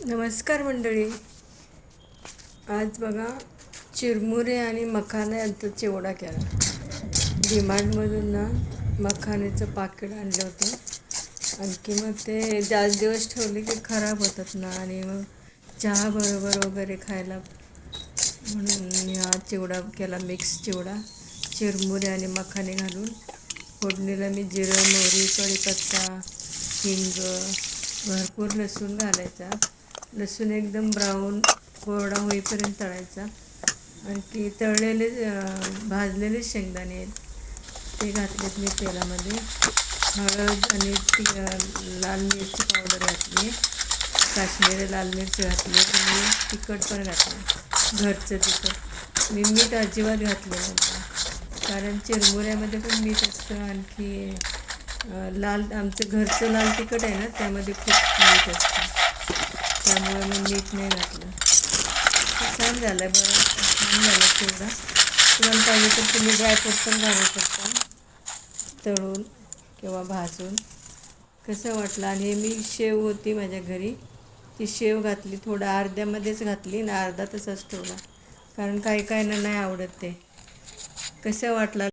नमस्कार मंडळी. आज बघा चिरमुरे आणि मखाना यांचा चिवडा केला. डिमार्टमधून ना मखाण्याचं पाकिट आणलं होतं. आणखी मग ते जास्त दिवस ठेवले की खराब होतात ना, आणि मग चहा बरोबर वगैरे खायला म्हणून हा चिवडा केला, मिक्स चिवडा. चिरमुरे आणि मखाने घालून फोडणीला मी जिरं, मोहरी, कढीपत्ता, हिंग, भरपूर लसूण घालायचा. लसूण एकदम ब्राऊन कोरडा होईपर्यंत तळायचा. आणखी तळलेले भाजलेले शेंगदाणे आहेत ते घातलेत मी तेलामध्ये. हळद आणि लाल मिरची पावडर घातली, काश्मीरी लाल मिरची घातली आणि तिखट पण घातलं, घरचं तिखट. मी मीठ अजिबात घातलं नाही, कारण चिरमुऱ्यामध्ये पण मीठ असतं. आणखी लाल आमचं घरचं लाल तिखट आहे ना, त्यामध्ये खूप मीठ असतं, त्यामुळे मी मीठ नाही घातलं. छान झालं, बरं छान झालं चिवडा. तुम्हाला पाहिजे तर तुम्ही ड्रायफ्रूट पण घालू शकता, तळून किंवा भाजून. कसं वाटलं? आणि मी शेव होती माझ्या घरी, ती शेव घातली, थोडं अर्ध्यामध्येच घातली आणि अर्धा तसाच ठेवला, कारण काही काहींना नाही आवडत ते. कसं वाटलं?